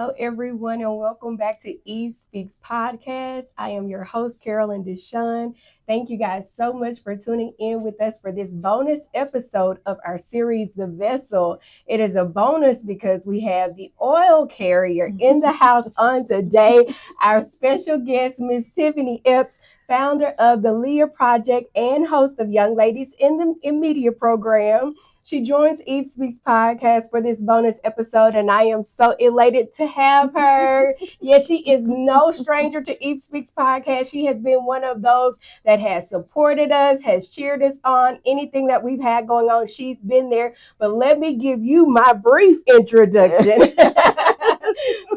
Hello, everyone, and welcome back to Eve Speaks Podcast. I am your host, Carolyn Deshawn. Thank you guys so much for tuning in with us for this bonus episode of our series, The Vessel. It is a bonus because we have the oil carrier in the house on today, our special guest, Miss Tiffany Epps, founder of the Leah Project and host of Young Ladies in Media program. She joins Eve Speaks podcast for this bonus episode, and I am so elated to have her. Yes, she is no stranger to Eve Speaks podcast. She has been one of those that has supported us, has cheered us on, anything that we've had going on. She's been there. But let me give you my brief introduction.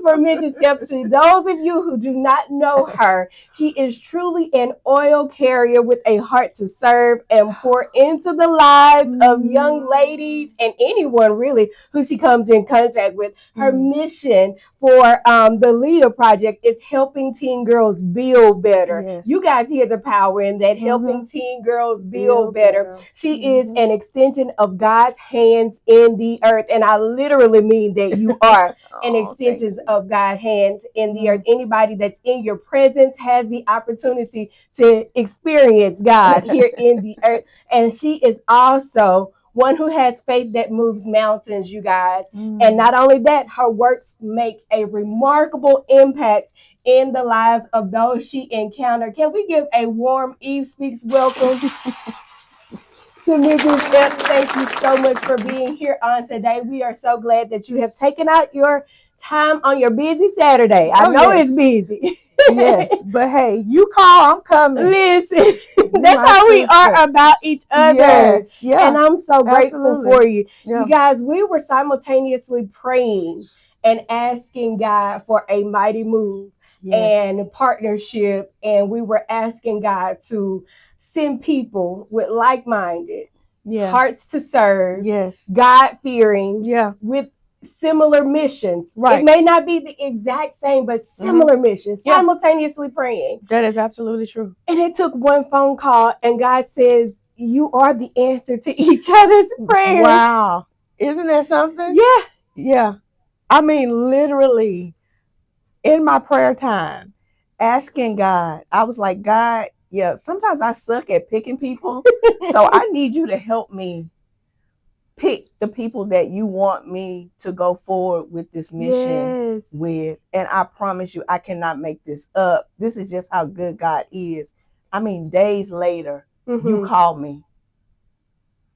For Mrs. Epps, those of you who do not know her, she is truly an oil carrier with a heart to serve and pour into the lives of young ladies and anyone really who she comes in contact with. Her mission for the Leah Project is helping teen girls build better. Yes. You guys hear the power in that, helping teen girls build better. She is an extension of God's hands in the earth, and I literally mean that you are an extension of God's hands in the earth. Anybody that's in your presence has the opportunity to experience God here in the earth. And she is also one who has faith that moves mountains, you guys. And not only that, her works make a remarkable impact in the lives of those she encountered. Can we give a warm Eve Speaks welcome to Mrs. Epps? Thank you so much for being here on today. We are so glad that you have taken out your time on your busy Saturday. I know it's busy. Yes, but hey, you call, I'm coming. Listen, that's how we are about each other. Yes, yeah. And I'm so grateful for you. Yeah. You guys, we were simultaneously praying and asking God for a mighty move and partnership. And we were asking God to send people with like-minded hearts to serve, God-fearing, with similar missions. It may not be the exact same, but similar missions, simultaneously praying. That is absolutely true. And it took one phone call, and God says, you are the answer to each other's prayers. Wow. Isn't that something? Yeah. Yeah. I mean, literally, in my prayer time, asking God, I was like, God, sometimes I suck at picking people. So I need you to help me pick the people that you want me to go forward with this mission with. And I promise you, I cannot make this up. This is just how good God is. I mean, days later, you called me.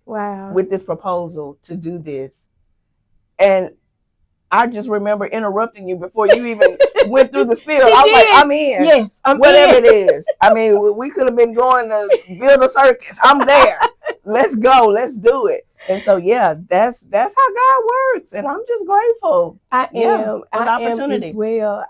Wow. With this proposal to do this. And I just remember interrupting you before you even went through the spiel. I was like, I'm in. Yes, whatever it is. I mean, we could have been going to build a circus. I'm there. Let's go. Let's do it. And so, that's how God works. And I'm just grateful. I am. For the opportunity. As well.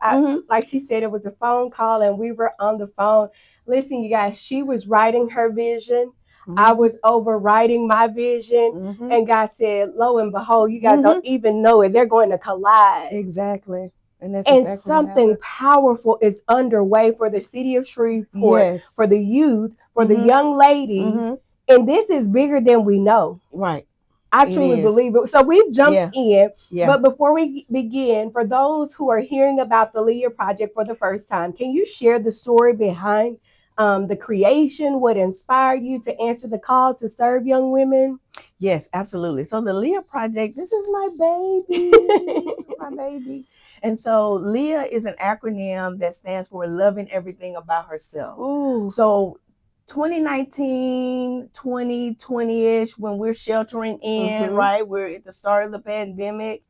Like she said, it was a phone call and we were on the phone. Listen, you guys, she was writing her vision. I was overriding my vision, and God said, lo and behold, you guys don't even know it. They're going to collide. Exactly. And exactly something powerful is underway for the city of Shreveport, for the youth, for the young ladies. And this is bigger than we know. Right. I truly believe it. So we've jumped in. But before we begin, for those who are hearing about the Leah Project for the first time, can you share the story behind the creation, what inspired you to answer the call to serve young women? Yes, absolutely. So the Leah Project, this is my baby. This is my baby. And so Leah is an acronym that stands for loving everything about herself. Ooh. So 2019, 2020-ish, when we're sheltering in, right? We're at the start of the pandemic.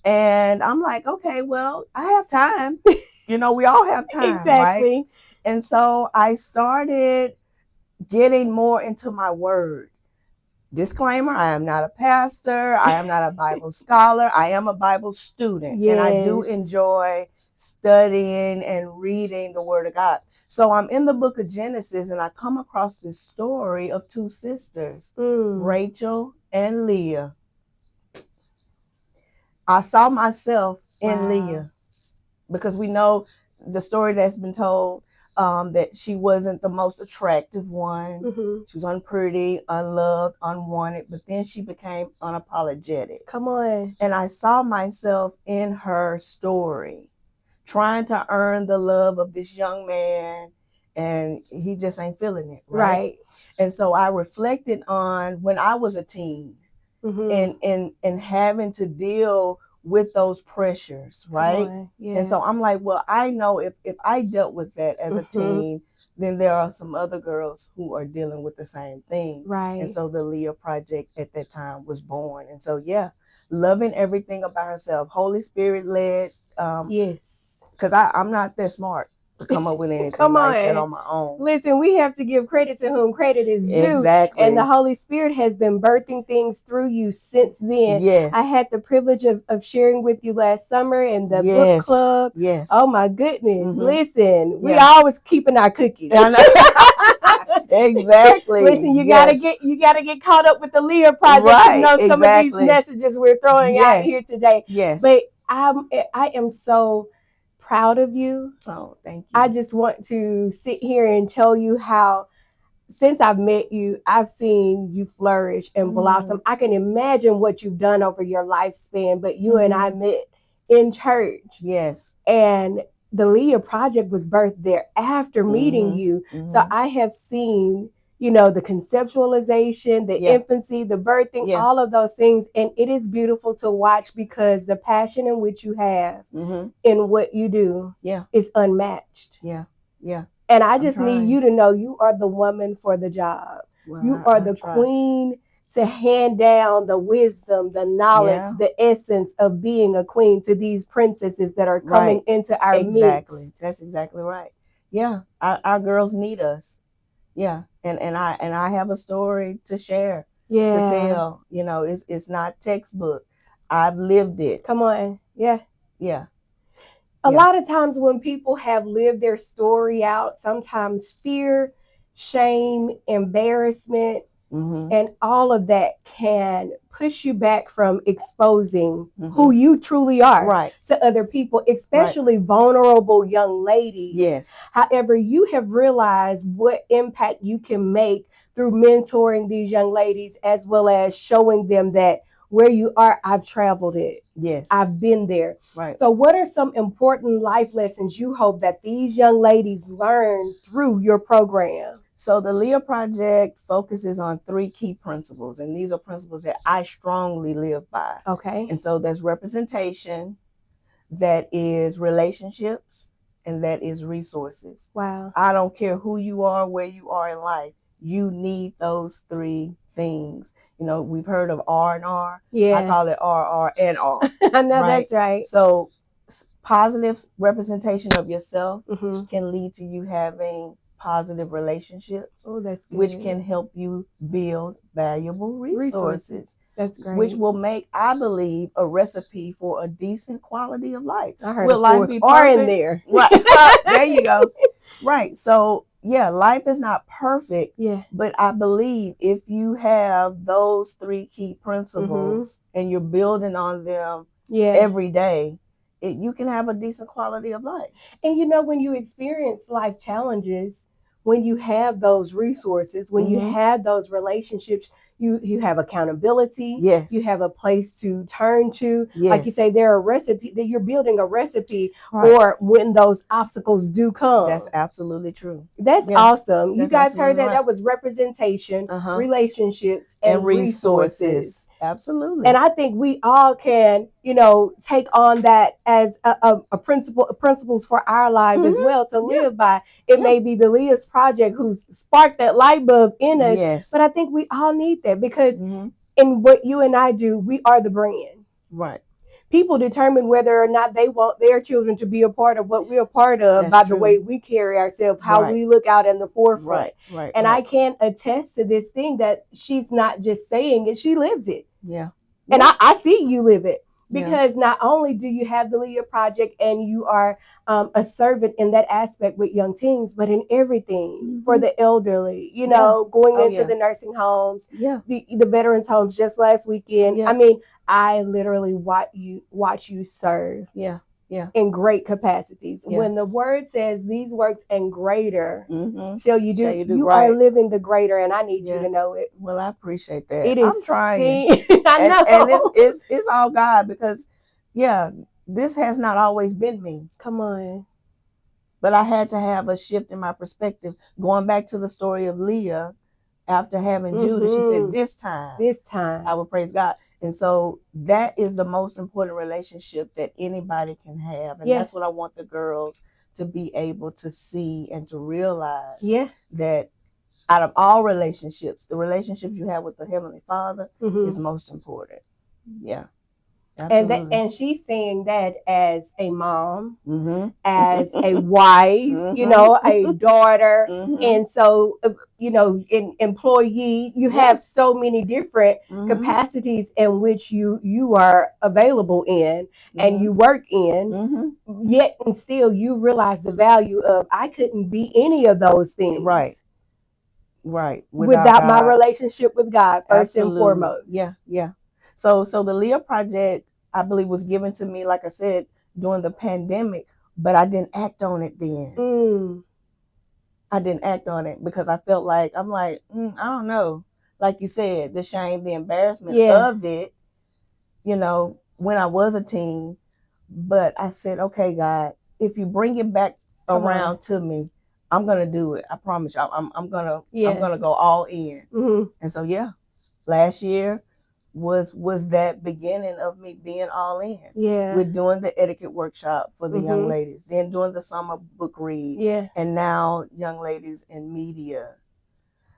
And I'm like, okay, well, I have time. We all have time, exactly. Right? And so I started getting more into my word. Disclaimer, I am not a pastor. I am not a Bible scholar. I am a Bible student. And I do enjoy studying and reading the Word of God. So I'm in the book of Genesis and I come across this story of two sisters, Rachel and Leah. I saw myself in Leah because we know the story that's been told that she wasn't the most attractive one. Mm-hmm. She was unpretty, unloved, unwanted, but then she became unapologetic. Come on. And I saw myself in her story, trying to earn the love of this young man, and he just ain't feeling it, right? And so I reflected on when I was a teen, and having to deal with those pressures, right? Yeah. And so I'm like, well, I know if I dealt with that as a teen, then there are some other girls who are dealing with the same thing. Right. And so the Leah Project at that time was born. And so, yeah, loving everything about herself, Holy Spirit led. Yes. Because I'm not that smart to come up with anything like that on my own. Listen, we have to give credit to whom credit is due. Exactly. And the Holy Spirit has been birthing things through you since then. Yes. I had the privilege of sharing with you last summer in the book club. Yes. Oh my goodness. Listen, we always keeping our cookies. Exactly. Listen, you gotta get caught up with the Leah Project to know some of these messages we're throwing out here today. Yes. But I am so proud of you. Oh, thank you. I just want to sit here and tell you how, since I've met you, I've seen you flourish and blossom. I can imagine what you've done over your lifespan, but you and I met in church. Yes. And the Leah Project was birthed there after meeting you. So I have seen, the conceptualization, the infancy, the birthing, all of those things. And it is beautiful to watch because the passion in which you have in what you do is unmatched. Yeah. Yeah. And I just need you to know you are the woman for the job. Well, you are the queen to hand down the wisdom, the knowledge, the essence of being a queen to these princesses that are coming into our midst. Exactly. That's exactly right. Yeah. Our girls need us. Yeah. And I have a story to share, to tell. It's not textbook. I've lived it. Come on. Yeah. Yeah. A lot of times when people have lived their story out, sometimes fear, shame, embarrassment, and all of that can push you back from exposing who you truly are to other people, especially vulnerable young ladies. Yes. However, you have realized what impact you can make through mentoring these young ladies, as well as showing them that where you are, I've traveled it. Yes. I've been there. Right. So what are some important life lessons you hope that these young ladies learn through your program? So the Leah Project focuses on 3 key principles, and these are principles that I strongly live by. Okay. And so there's representation, that is relationships, and that is resources. Wow. I don't care who you are, where you are in life. You need those 3 things. We've heard of R&R. Yeah. I call it RR and R. I know that's right. So positive representation of yourself can lead to you having positive relationships, that's good. Which can help you build valuable resources. That's great. Which will make, I believe, a recipe for a decent quality of life. I heard will life be perfect? in there. Right. There you go. Right. So, yeah, life is not perfect. Yeah. But I believe if you have those 3 key principles and you're building on them every day, you can have a decent quality of life. And when you experience life challenges, when you have those resources, when you have those relationships, you have accountability. Yes. You have a place to turn to. Yes. Like you say, they're a recipe that you're building a recipe for when those obstacles do come. That's absolutely true. That's awesome. That's you guys heard that? right. That was representation, relationships, and resources. Absolutely. And I think we all can, take on that as a principles for our lives as well to live by. It may be the Leah's Project who's sparked that light bulb in us. Yes. But I think we all need that because in what you and I do, we are the brand. Right. People determine whether or not they want their children to be a part of what we're a part of by the way we carry ourselves, how we look out in the forefront. Right. And I can attest to this thing that she's not just saying it, she lives it. Yeah. And I see you live it. Because not only do you have the Leah Project and you are a servant in that aspect with young teens, but in everything for the elderly, going into the nursing homes, the veterans homes just last weekend. I mean, I literally watch you serve. Yeah. Yeah. in great capacities. Yeah. When the word says these works and greater Mm-hmm. shall you Shall do, you do you are right? living the greater, and I need you Yeah. to know it. Well, I appreciate that. It is I'm trying. seen. I And know. it's all God, because yeah, this has not always been me. Come on. But I had to have a shift in my perspective. Going back to the story of Leah, after having Judah, she said, Mm-hmm. this time This I time. will praise God. And so that is the most important relationship that anybody can have. And Yeah. that's what I want the girls to be able to see and to realize, Yeah. that out of all relationships, the relationships you have with the Heavenly Father Mm-hmm. is most important. Yeah, And absolutely. and she's saying that as a mom, Mm-hmm. as a wife, you Mm-hmm. know, a daughter, Mm-hmm. and so you know, an employee. You have Yes. so many different Mm-hmm. capacities in which you are available in and Mm-hmm. you work in. Mm-hmm. Yet and still, you realize the value of I couldn't be any of those things. Right. Right. Without my God. relationship with God, first and Absolutely. foremost. Yeah. Yeah. So the Leah Project, I believe, was given to me, like I said, during the pandemic, but I didn't act on it then. I didn't act on it because I felt like, I'm like, I don't know. Like you said, the shame, the embarrassment Yeah. of it, you know, when I was a teen. But I said, okay, God, if you bring it back Come on. around to me, I'm gonna do it. I promise you. I'm gonna Yeah. I'm gonna go all in. Mm-hmm. And so yeah, last year was that beginning of me being all in. Yeah. We're doing the etiquette workshop for the young Mm-hmm. ladies, then doing the summer book read, Yeah. and now young ladies in media.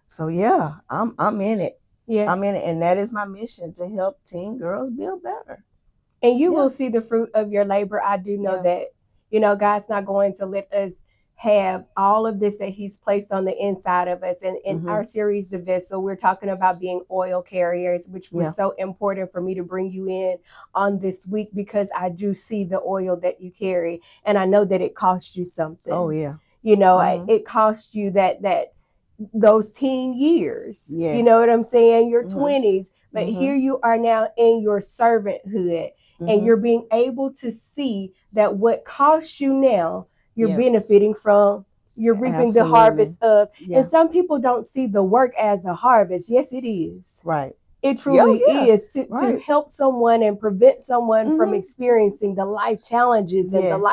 So yeah, I'm in it. Yeah. I'm in it, and that is my mission, to help teen girls build better. And you Yeah. will see the fruit of your labor. I do know Yeah. that, you know, God's not going to let us have all of this that He's placed on the inside of us. And in our series, The Vessel, we're talking about being oil carriers, which was so important for me to bring you in on this week, because I do see the oil that you carry, and I know that it costs you something. Oh yeah. You know, it costs you that those teen years. Yes. You know what I'm saying? Your 20s. But here you are now in your servanthood, and you're being able to see that what costs you now, you're benefiting from. You're reaping the harvest of. Yeah. And some people don't see the work as the harvest. Yes, it is. Right. It truly is to Right. help someone and prevent someone from experiencing the life challenges and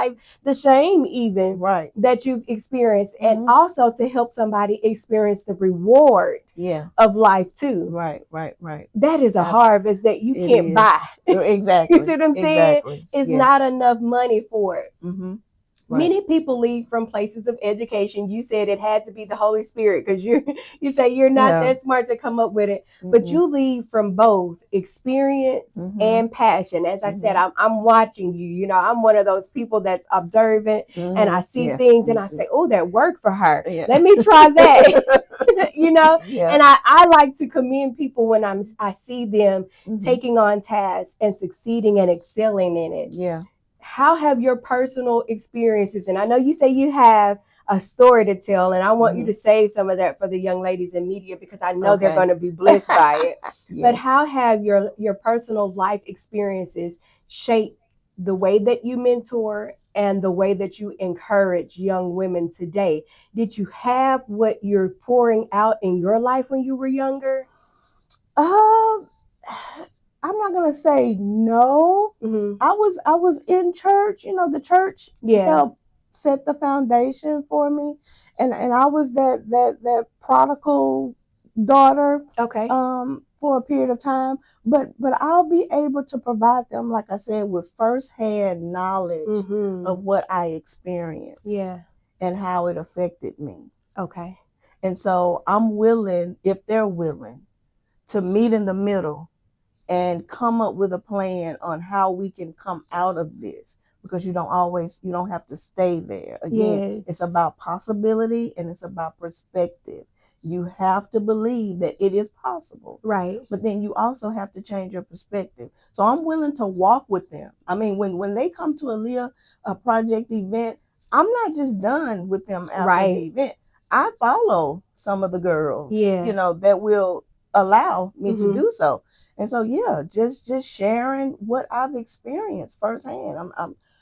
the shame even that you've experienced, and also to help somebody experience the reward of life too. Right. That is a harvest that you can't buy. Exactly. You see what I'm saying? It's not enough money for it. Many people leave from places of education. You said it had to be the Holy Spirit because you say you're not that smart to come up with it. But you leave from both experience and passion. As I said, I'm watching you. You know, I'm one of those people that's observant, and I see things and I say, oh, that worked for her. Let me try that. You know, and I like to commend people when I see them taking on tasks and succeeding and excelling in it. Yeah. How have your personal experiences, and I know you say you have a story to tell, and I want you to save some of that for the young ladies in media, because I know they're going to be blessed by it. But how have your personal life experiences shaped the way that you mentor and the way that you encourage young women today? Did you have what you're pouring out in your life when you were younger? I'm not gonna say no. I was in church. You know, the church helped set the foundation for me, and I was that prodigal daughter. Okay. For a period of time, but I'll be able to provide them, like I said, with firsthand knowledge of what I experienced. Yeah. And how it affected me. Okay. And so I'm willing, if they're willing, to meet in the middle and come up with a plan on how we can come out of this, because you don't have to stay there. Again, it's about possibility and it's about perspective. You have to believe that it is possible. Right. But then you also have to change your perspective. So I'm willing to walk with them. I mean, when they come to a Leah Project event, I'm not just done with them after the event. I follow some of the girls, you know, that will allow me to do so. And so, yeah, just sharing what I've experienced firsthand.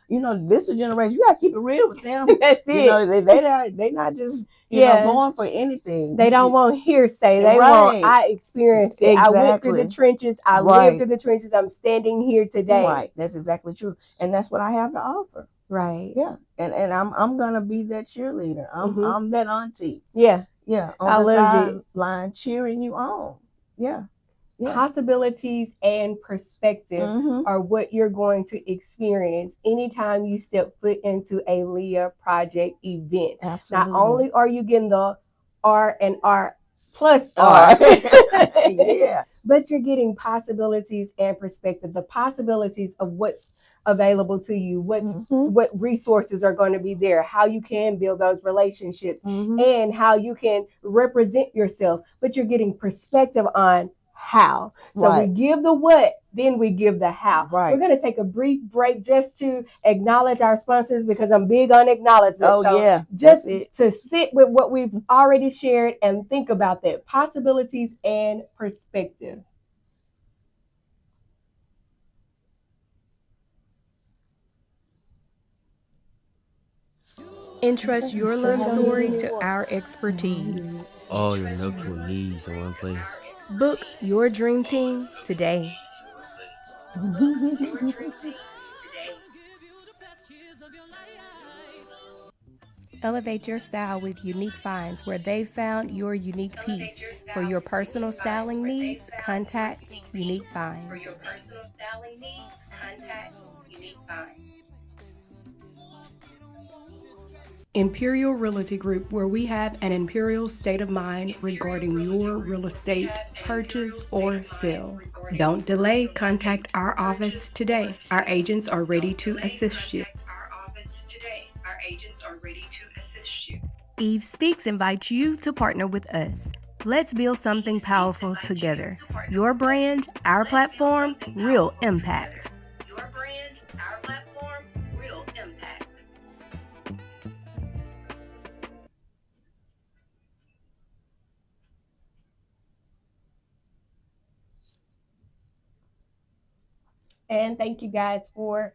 this is a generation. You gotta keep it real with them. That's it. They not just Yeah. going for anything. They don't want hearsay. They want, Right. I experienced it. I went through the Exactly. trenches. I lived Right. through the trenches. I'm standing here today. Right. That's exactly true. And that's what I have to offer. Right. Yeah. And I'm gonna be that cheerleader. I'm that auntie. Yeah. Yeah. I On the love it. sideline cheering you on. Yeah. Yeah. Possibilities and perspective are what you're going to experience anytime you step foot into a Leah Project event. Absolutely. Not only are you getting the R and R plus R, yeah, but you're getting possibilities and perspective. The possibilities of what's available to you, what resources are going to be there, how you can build those relationships, and how you can represent yourself. But you're getting perspective on how. So we give the what, then we give the how. We're going to take a brief break just to acknowledge our sponsors because I'm big on acknowledgement. Oh, so yeah. Just to sit with what we've already shared and think about that. Possibilities and perspective. Entrust your love story to our expertise. All your nuptial needs in one place. Book your dream team today. Elevate your style with Unique Finds, where they've found your unique piece. For your personal styling needs, contact Unique Finds. Imperial Realty Group, where we have an imperial state of mind regarding your real estate purchase or sale. Don't delay, contact our office today. Our agents are ready to assist you. Eve Speaks invites you to partner with us. Let's build something powerful together. Your brand, our platform, real impact. And thank you guys for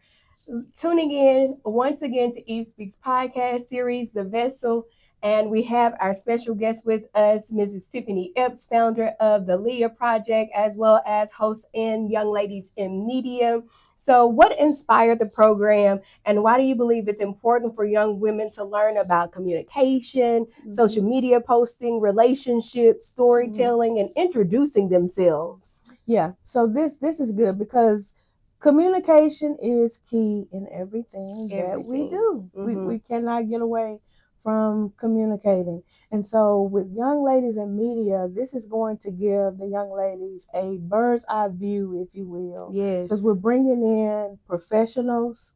tuning in once again to Eve Speaks podcast series, The Vessel. And we have our special guest with us, Mrs. Tiffany Epps, founder of the Leah Project, as well as host in Young Ladies in Media. So, what inspired the program, and why do you believe it's important for young women to learn about communication, social media posting, relationships, storytelling, and introducing themselves? Yeah. So this is good because communication is key in everything that we do. We cannot get away from communicating. And so with Young Ladies in Media, this is going to give the young ladies a bird's eye view, if you will. Yes. Because we're bringing in professionals.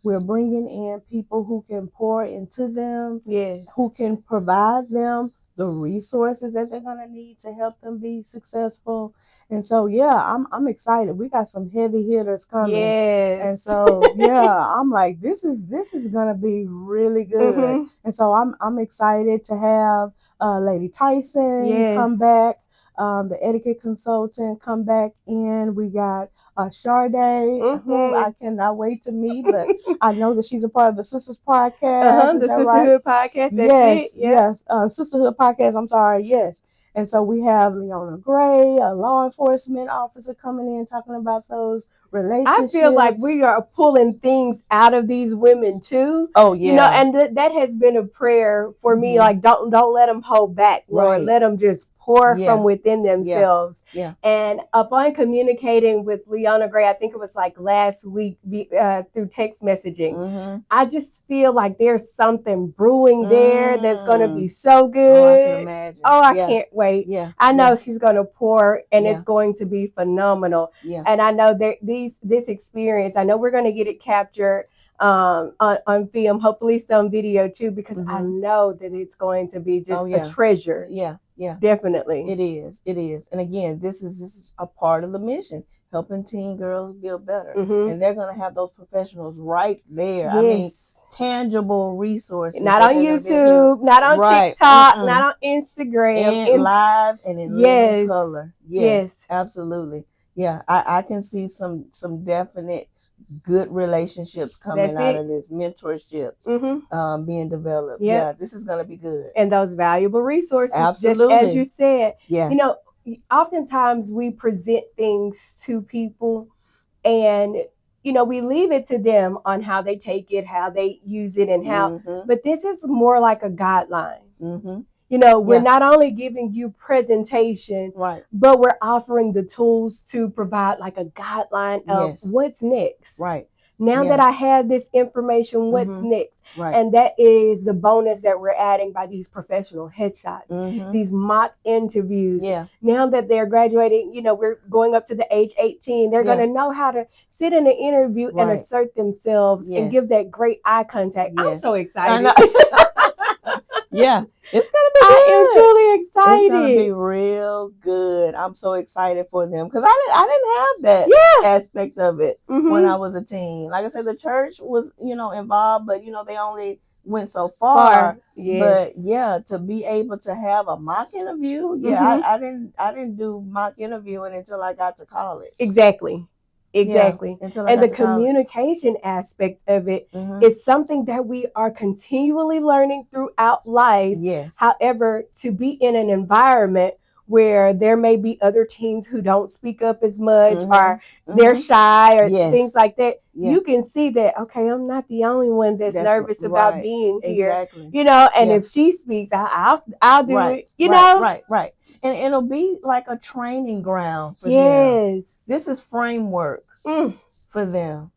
We're bringing in people who can pour into them. Yes. Who can provide them the resources that they're gonna need to help them be successful. And so I'm excited. We got some heavy hitters coming. Yes. And so I'm like, this is gonna be really good. And so I'm excited to have Lady Tyson come back, the etiquette consultant come back in. We got Sade, who I cannot wait to meet, but I know that she's a part of the Sisters Podcast. The Sisterhood Podcast. Yes. Sisterhood Podcast. I'm sorry. Yes. And so we have Leona Gray, a law enforcement officer, coming in talking about those relationships. I feel like we are pulling things out of these women too. Oh yeah. And that has been a prayer for me. Like don't let them hold back, Lord. Let them just pour from within themselves. Yeah. And upon communicating with Leona Gray, I think it was like last week through text messaging, I just feel like there's something brewing there that's going to be so good. Oh, I can imagine. Oh, I can't wait. Yeah. I know she's going to pour, and it's going to be phenomenal. Yeah. And I know that this experience, I know we're going to get it captured on film, hopefully some video too, because I know that it's going to be just a treasure. Yeah. Definitely. It is. And again, this is a part of the mission, helping teen girls build better. And they're going to have those professionals right there. Yes. I mean, tangible resources. Not on YouTube, not on TikTok, not on Instagram. In live and in living color. Yes, absolutely. Yeah, I can see some definite good relationships coming That's out it. of this, mentorships being developed. Yep. Yeah, this is going to be good. And those valuable resources, just as Absolutely. you said. Yes. You know, oftentimes we present things to people and we leave it to them on how they take it, how they use it, and how. But this is more like a guideline. We're not only giving you presentation, right, but we're offering the tools to provide like a guideline of what's next. Right. Now that I have this information, what's next? Right. And that is the bonus that we're adding by these professional headshots, these mock interviews. Yeah. Now that they're graduating, we're going up to the age 18. They're going to know how to sit in an interview and assert themselves and give that great eye contact. I'm so excited. Yeah, it's gonna be good. I am truly excited. It's gonna be real good. I'm so excited for them because I didn't have that aspect of it when I was a teen. Like I said, the church was involved, but they only went so far. But to be able to have a mock interview, I didn't do mock interviewing until I got to college. Exactly. And the communication aspect of it is something that we are continually learning throughout life. Yes. However, to be in an environment where there may be other teens who don't speak up as much or they're shy or things like that, you can see that, okay, I'm not the only one that's nervous about being here. Exactly. And if she speaks, I'll do it, Right. And it'll be like a training ground for them. This is framework for them.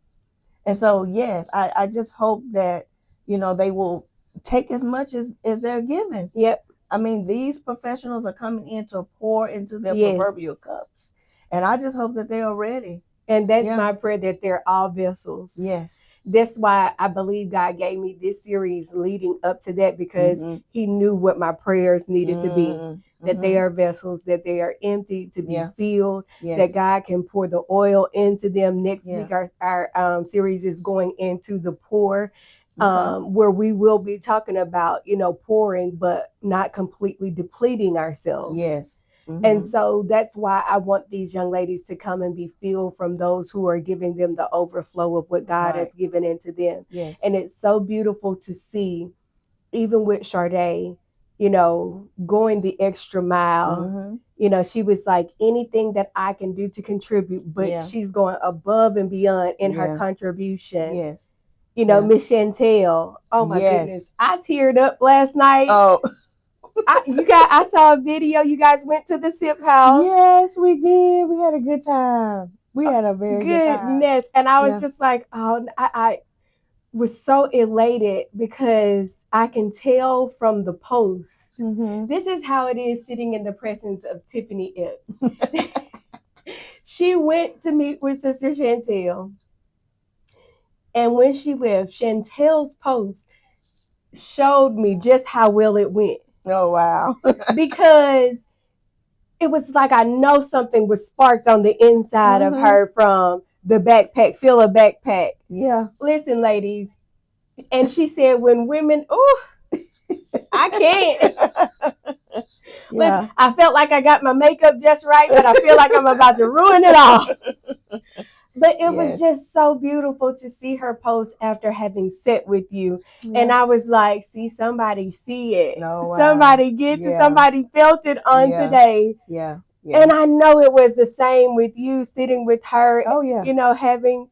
And so, yes, I just hope that, they will take as much as they're given. Yep. I mean, these professionals are coming in to pour into their proverbial cups. And I just hope that they are ready. And that's my prayer, that they're all vessels. Yes. That's why I believe God gave me this series leading up to that, because he knew what my prayers needed to be. That they are vessels, that they are empty to be filled, that God can pour the oil into them. Next week, our series is going into the pour, where we will be talking about, pouring, but not completely depleting ourselves. Yes. And so that's why I want these young ladies to come and be filled from those who are giving them the overflow of what God has given into them. Yes. And it's so beautiful to see, even with Sade, going the extra mile. She was like, anything that I can do to contribute, but she's going above and beyond in her contribution. Yes. Miss Chantel. Oh my goodness. I teared up last night. Oh. I saw a video. You guys went to the Sip House. Yes, we did. We had a good time. We had a very good time. Goodness. And I was just like, I was so elated because I can tell from the post. This is how it is sitting in the presence of Tiffany Epps. She went to meet with Sister Chantel. And when she left, Chantel's post showed me just how well it went. Oh, wow. Because it was like, I know something was sparked on the inside of her from the backpack, fill a backpack. Yeah. Listen, ladies. And she said, when women, I can't. Listen, I felt like I got my makeup just right, but I feel like I'm about to ruin it all. But it was just so beautiful to see her post after having sat with you. Yeah. And I was like, see, somebody see it. Oh, wow. Somebody gets it. Somebody felt it on today. Yeah. And I know it was the same with you sitting with her. Oh, yeah. Having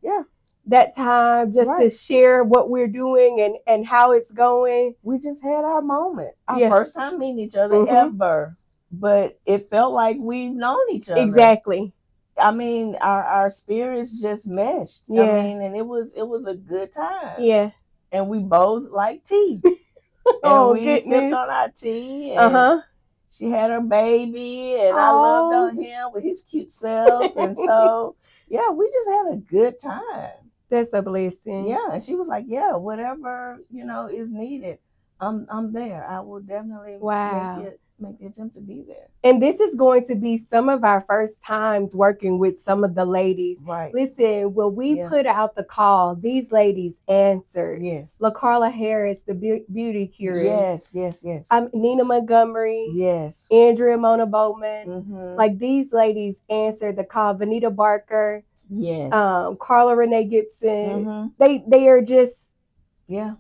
that time just to share what we're doing and how it's going. We just had our moment. Our first time meeting each other ever. But it felt like we've known each other. Exactly. I mean, our spirits just meshed. Yeah. I mean, and it was a good time. Yeah. And we both like tea. And we sipped on our tea. And she had her baby, and I loved on him with his cute self. And so, yeah, we just had a good time. That's a blessing. Yeah, and she was like, yeah, whatever, is needed, I'm there. I will definitely make the attempt to be there. And this is going to be some of our first times working with some of the ladies. Right. Listen, when we put out the call, these ladies answered. Yes. LaCarla Harris, the beauty curious. Yes. Nina Montgomery. Yes. Andrea Mona Bowman. Like, these ladies answered the call. Vanita Barker. Yes. Carla Renee Gibson. Mhm. They are just, Yeah.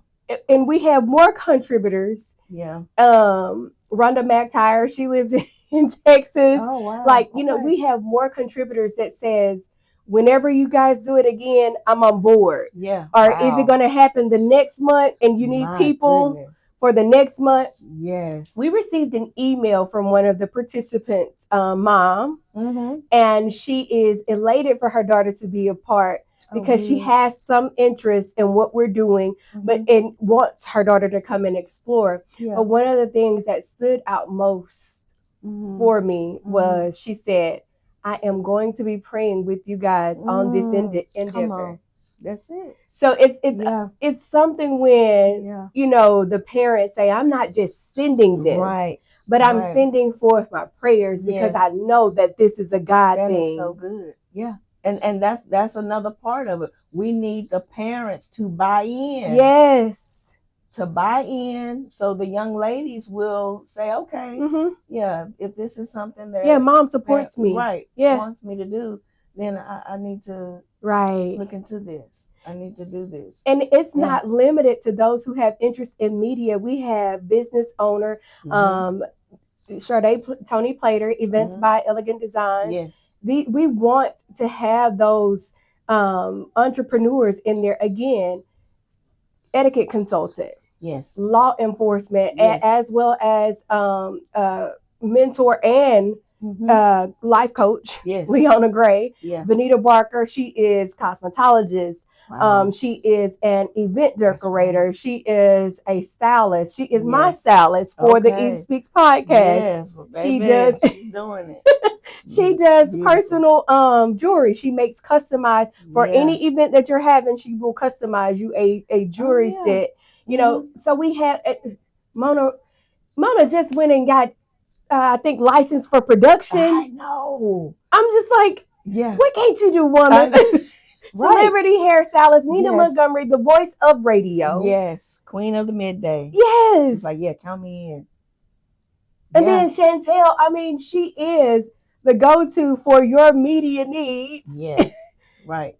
and we have more contributors. Yeah. Rhonda McTire, she lives in Texas. Oh wow. Like, Okay. we have more contributors that says, whenever you guys do it again, I'm on board. Yeah. Or wow. is it going to happen the next month and you need My people goodness. for the next month? Yes. We received an email from one of the participants' mom, Mm-hmm. and she is elated for her daughter to be a part because she has some interest in what we're doing, but and wants her daughter to come and explore. Yeah. But one of the things that stood out most for me was she said, I am going to be praying with you guys on this endeavor. Come on. That's it. So it's something when the parents say, I'm not just sending this, Right. but I'm sending forth my prayers because I know that this is a God That thing. is so good. Yeah. And that's another part of it. We need the parents to buy in. Yes. To buy in, so the young ladies will say, okay, yeah, if this is something that mom supports me, wants me to do, then I need to look into this. I need to do this. And it's not limited to those who have interest in media. We have business owner, Tony Plater, Events by Elegant Designs. Yes. We want to have those entrepreneurs in there. Again, etiquette consultant. Yes. Law enforcement, as well as mentor and life coach. Yes. Leona Gray. Yeah. Vanita Barker, she is cosmetologist. Wow. She is an event decorator. Right. She is a stylist. She is my stylist for the Eve Speaks podcast. Yes, well, baby, she's doing it. She does personal jewelry. She makes customized for any event that you're having. She will customize you a jewelry set. You know, so we have Mona just went and got I think license for production. I know. I'm just like, what can't you do, woman? Celebrity hairstylist Nina Montgomery, the voice of radio. Yes, queen of the midday. Yes. She's like, count me in. And then Chantel, I mean, she is the go-to for your media needs. Yes, right.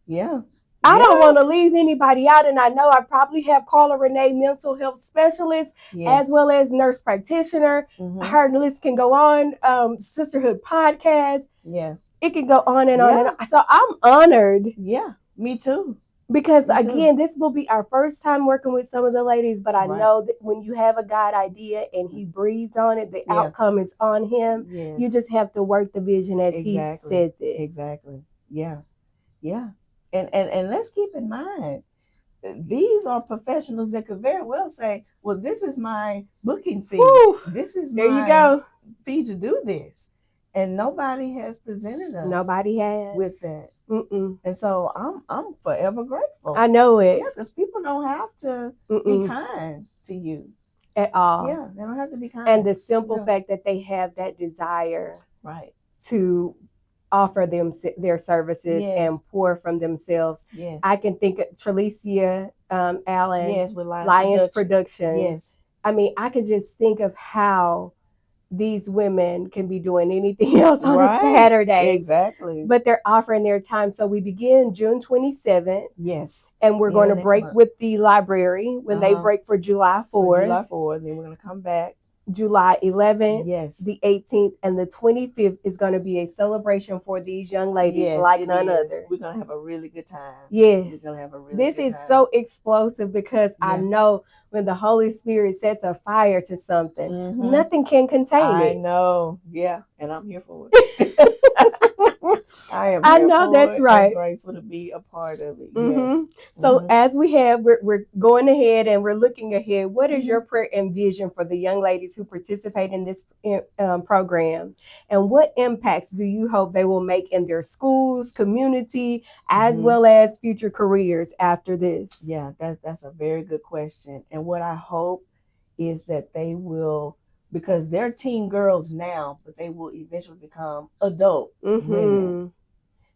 Yeah. I don't want to leave anybody out, and I know I probably have Carla Renee, mental health specialist, as well as nurse practitioner. Her list can go on. Sisterhood podcast. Yeah. It can go on and on and on. So I'm honored. Yeah, me too. Because again, this will be our first time working with some of the ladies, but I know that when you have a God idea and he breathes on it, the outcome is on him. Yes. You just have to work the vision as he says it. Exactly. Yeah. Yeah. And let's keep in mind, these are professionals that could very well say, well, this is my booking fee. Woo! This is my fee to do this. And nobody has presented us. Nobody has with that. And so I'm forever grateful. I know it. Yeah, because people don't have to be kind to you at all. Yeah, they don't have to be kind. And the simple fact that they have that desire, to offer them their services and pour from themselves. Yes. I can think of Trelicia Allen, with Lions Productions. Yes. I mean, I could just think of how these women can be doing anything else on a Saturday. Exactly. But they're offering their time. So we begin June 27th. Yes. And we're going to break with the library when they break for July 4th. July 4th. Then we're going to come back. July 11th, yes, the 18th, and the 25th is going to be a celebration for these young ladies like none other. We're going to have a really good time. Yes. We're going to have a really good time. This is so explosive because I know when the Holy Spirit sets a fire to something, nothing can contain it. I know. Yeah. And I'm here for it. I know that's right. I'm grateful to be a part of it. Yes. So as we're going ahead and we're looking ahead, what is your prayer and vision for the young ladies who participate in this program? And what impacts do you hope they will make in their schools, community, as well as future careers after this? Yeah, that's a very good question. And what I hope is that they will, because they're teen girls now, but they will eventually become adult women.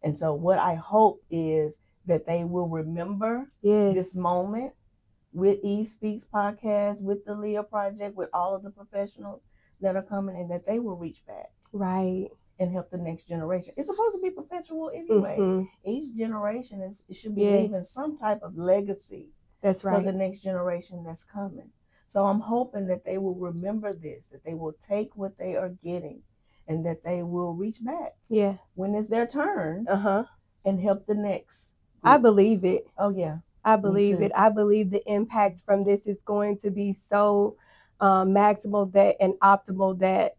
And so what I hope is that they will remember this moment with Eve Speaks podcast, with the Leah Project, with all of the professionals that are coming, and that they will reach back. Right. and help the next generation. It's supposed to be perpetual anyway. Mhm. Each generation it should be Yes. leaving some type of legacy That's for right. the next generation that's coming. So I'm hoping that they will remember this, that they will take what they are getting, and that they will reach back Yeah. when it's their turn Uh-huh. and help the next I group. believe it. Oh yeah, I me believe too. it. I believe the impact from this is going to be so maximal that and optimal that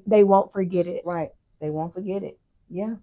they won't forget it. Right, they won't forget it. Yeah,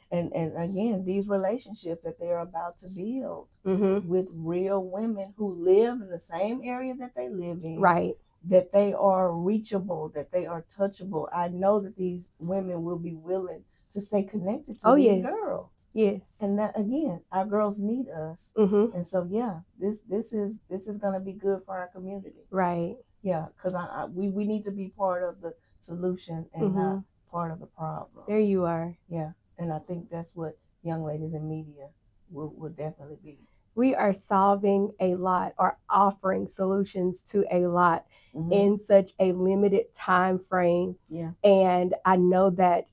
and again, these relationships that they're about to build Mm-hmm. with real women who live in the same area that they live in, Right. that they are reachable, that they are touchable. I know that these women will be willing to stay connected to these yes. girls. Yes. And that again, our girls need us. Mm-hmm. And so yeah, this is going to be good for our community. Right. Yeah, because we need to be part of the solution and not part of the problem. There you are. Yeah, and I think that's what young ladies in media will definitely be. We are solving a lot or offering solutions to a lot in such a limited time frame. Yeah. And I know that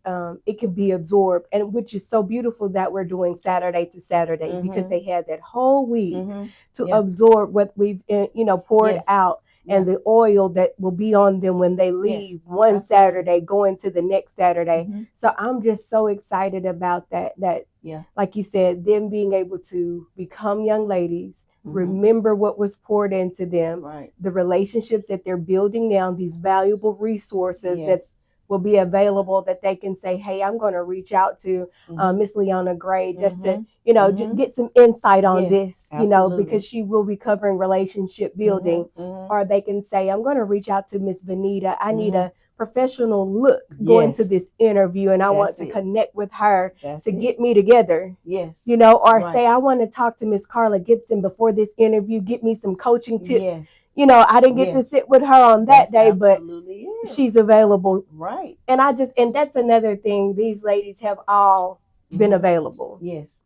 it can be absorbed, and which is so beautiful that we're doing Saturday to Saturday because they had that whole week to absorb what we've poured out. And the oil that will be on them when they leave one Saturday, going to the next Saturday. So I'm just so excited about that. Like you said, them being able to become young ladies, remember what was poured into them, the relationships that they're building now, these valuable resources that will be available, that they can say, hey, I'm going to reach out to Miss Leona Gray just to, just get some insight on this, because she will be covering relationship building. Or they can say, I'm going to reach out to Miss Benita. I need a professional look going to this interview, and I want to connect with her to get me together. Yes. Or say, I want to talk to Miss Carla Gibson before this interview, get me some coaching tips. I didn't get to sit with her on that day, but she's available. Right. And that's another thing. These ladies have all been available. Yes,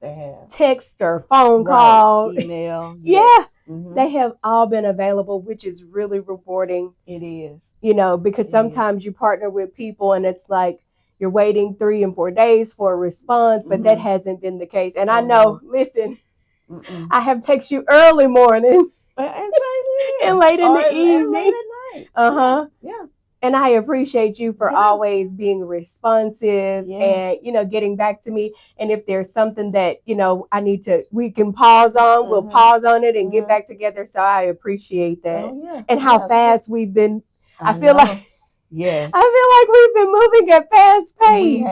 they have. Text or phone call. Email. Yeah. They have all been available, which is really rewarding. It is. Because sometimes you partner with people and it's like you're waiting 3 and 4 days for a response, but that hasn't been the case. And I know, listen, I have texted you early mornings and late in the evening. Late at night. Yeah. And I appreciate you for always being responsive and, getting back to me. And if there's something that, we can pause on, we'll pause on it and get back together. So I appreciate that. Oh, yeah. And how fast we've been. I feel like we've been moving at fast pace.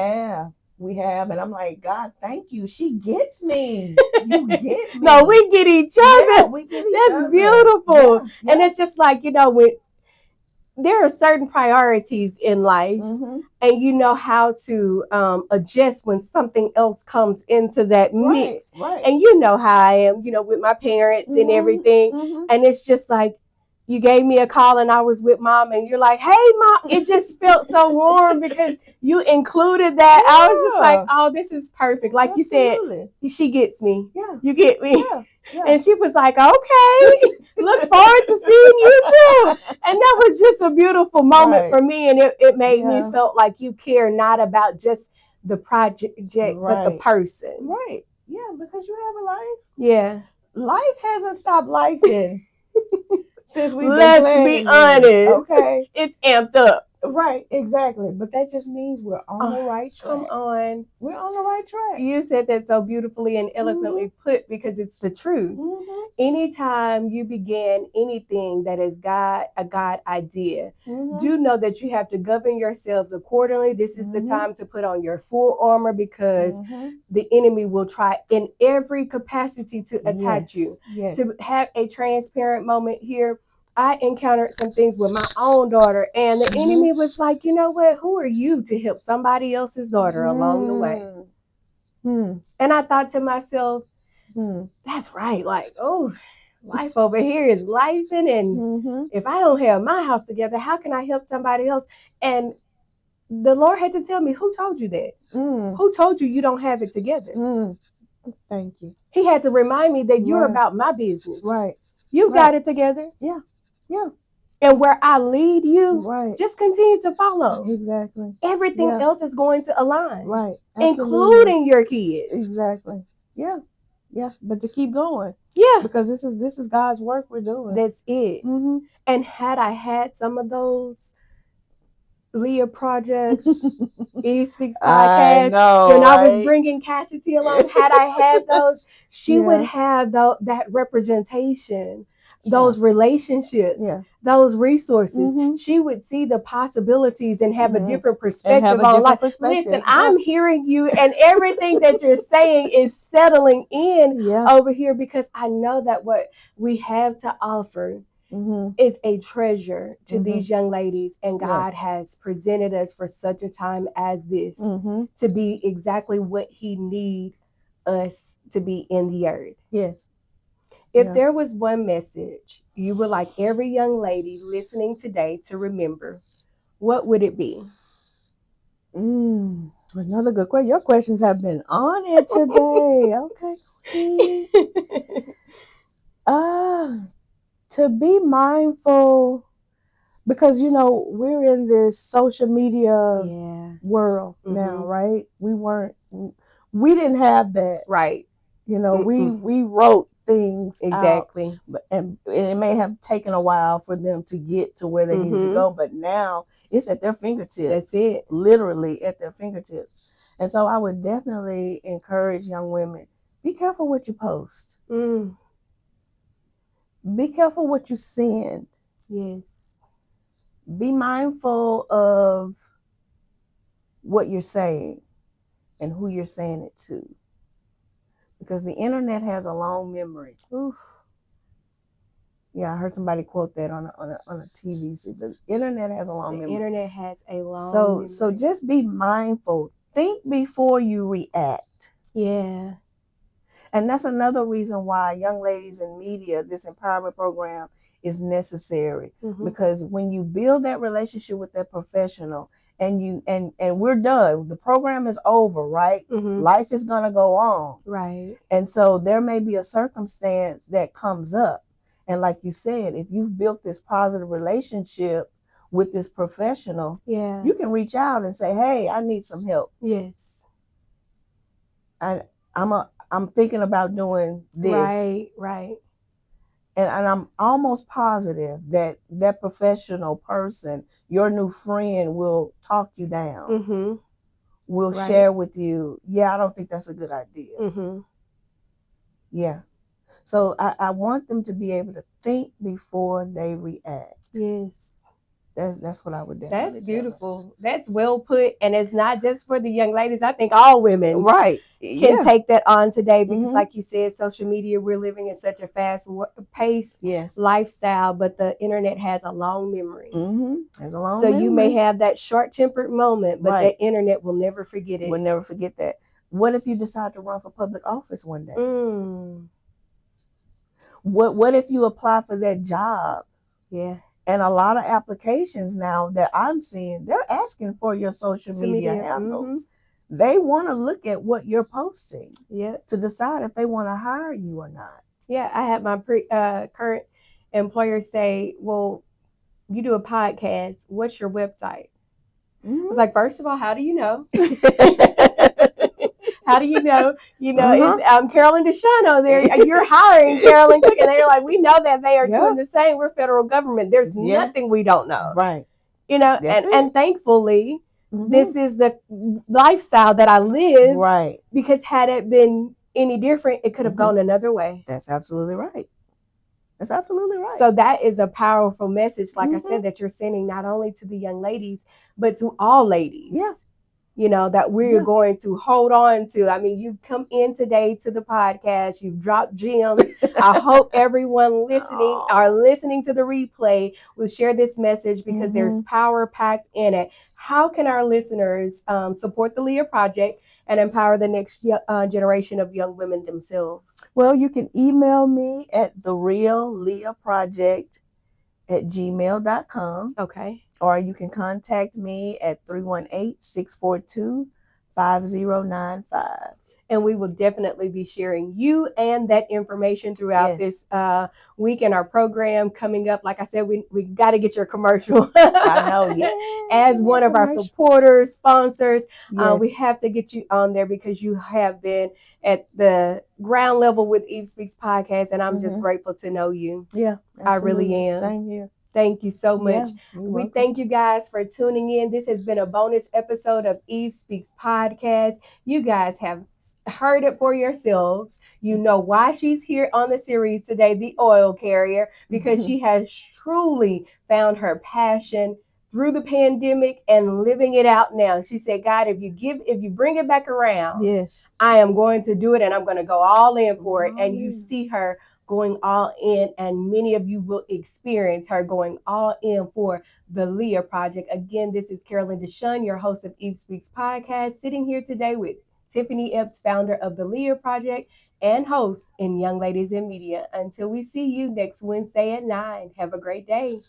We have. And I'm like, God, thank you. She gets me. You get me. No, we get each other. Yeah, we get each other. That's beautiful. Yeah. And it's just like, when there are certain priorities in life, and you know how to adjust when something else comes into that mix. Right. And you know how I am, with my parents and everything. And it's just like, you gave me a call and I was with Mom, and you're like, hey, Mom. It just felt so warm because you included that. I was just like, oh, this is perfect. Like you said, she gets me. Yeah. You get me. Yeah. And she was like, okay, look forward to seeing you too. And that was just a beautiful moment for me. And it made me felt like you care not about just the project, but the person. Right. Yeah, because you have a life. Yeah. Life hasn't stopped lifing since we've been Let's be honest. Okay. It's amped up. Right, exactly. But that just means we're on the right track. Come on. We're on the right track. You said that so beautifully and eloquently put, because it's the truth. Anytime you begin anything that is a God idea, do know that you have to govern yourselves accordingly. This is the time to put on your full armor, because the enemy will try in every capacity to attack you. Yes. To have a transparent moment here, I encountered some things with my own daughter, and the enemy was like, you know what? Who are you to help somebody else's daughter along the way? And I thought to myself, that's right. Like, oh, life over here is lifing, and if I don't have my house together, how can I help somebody else? And the Lord had to tell me, who told you that? Who told you don't have it together? Thank you. He had to remind me that you're about my business. Right. You've got it together. Yeah. And where I lead you, Right. just continue to follow. Exactly. Everything else is going to align. Right. Absolutely. Including your kids. Exactly. Yeah. Yeah. But to keep going. Yeah. Because this is God's work we're doing. That's it. Mm-hmm. And had I had some of those Leah Projects, Eve Speaks podcast, I know, when I was right? bringing Cassidy along, had I had those, she Yeah. would have that representation, those relationships, those resources. Mhm. She would see the possibilities and have a different And have perspective a on different life. perspective. Listen, I'm hearing you, and everything that you're saying is settling in over here, because I know that what we have to offer is a treasure to these young ladies, and God has presented us for such a time as this to be exactly what He needs us to be in the earth. Yes. If there was one message you would like every young lady listening today to remember, what would it be? Another good question. Your questions have been on it today. Okay, Queen. To be mindful, because we're in this social media world now, right? We didn't have that, right? We wrote things exactly out, and it may have taken a while for them to get to where they needed to go, but now it's at their fingertips. That's it. Literally at their fingertips. And so I would definitely encourage young women, be careful what you post. Be careful what you send. Yes. Be mindful of what you're saying and who you're saying it to, because the internet has a long memory. Oof. Yeah, I heard somebody quote that on a TV. So the internet has a long memory. The internet has a long memory. So just be mindful. Think before you react. Yeah. And that's another reason why young ladies in media, this empowerment program is necessary. Because when you build that relationship with that professional, and we're done, the program is over, right? Life is going to go on. Right. And so there may be a circumstance that comes up. And like you said, if you've built this positive relationship with this professional, you can reach out and say, hey, I need some help. Yes. I'm thinking about doing this. Right. And I'm almost positive that professional person, your new friend, will talk you down. Will share with you, I don't think that's a good idea. Yeah. So I want them to be able to think before they react. Yes. That's what I would definitely. That's beautiful. That's well put, and it's not just for the young ladies. I think all women can take that on today, because like you said, social media, we're living in such a fast paced lifestyle, but the internet has a long memory. Has a long memory. So you may have that short-tempered moment, but the internet will never forget it. We'll never forget that. What if you decide to run for public office one day? What if you apply for that job? Yeah. And a lot of applications now that I'm seeing, they're asking for your social media handles. They want to look at what you're posting to decide if they want to hire you or not. Yeah, I had my current employer say, well, you do a podcast. What's your website? I was like, first of all, how do you know? How do you know? It's Carolyn Deshawn there. You're hiring Carolyn Cook. And they're like, we know that they are doing the same. We're federal government. There's nothing we don't know. Right. And thankfully, this is the lifestyle that I live. Right. Because had it been any different, it could have gone another way. That's absolutely right. That's absolutely right. So that is a powerful message, like I said, that you're sending not only to the young ladies, but to all ladies. Yeah. That we're going to hold on to. I mean, you've come in today to the podcast. You've dropped gems. I hope everyone listening to the replay will share this message, because there's power packed in it. How can our listeners support the Leah Project and empower the next generation of young women themselves? Well, you can email me at therealleahproject@gmail.com. Okay. Or you can contact me at 318-642-5095. And we will definitely be sharing you and that information throughout this week in our program coming up. Like I said, we got to get your commercial. I know, yeah. As one of our supporters, sponsors, we Yes. have to get you on there because you have been at the ground level with Eve Speaks podcast, and I'm just grateful to know you. Yeah, I really am. Same here. Thank you so much. Yeah, we thank you guys for tuning in. This has been a bonus episode of Eve Speaks podcast. You guys have heard it for yourselves. You know why she's here on the series today, the oil carrier, because she has truly found her passion through the pandemic and living it out now. She said, God, if you bring it back around, yes, I am going to do it, and I'm going to go all in for it. And you see her going all in, and many of you will experience her going all in for the Leah Project. Again, this is Carolyn Deshawn, your host of Eve Speaks podcast, sitting here today with Tiffany Epps, founder of the Leah Project and host in Young Ladies in Media. Until we see you next Wednesday at 9, have a great day.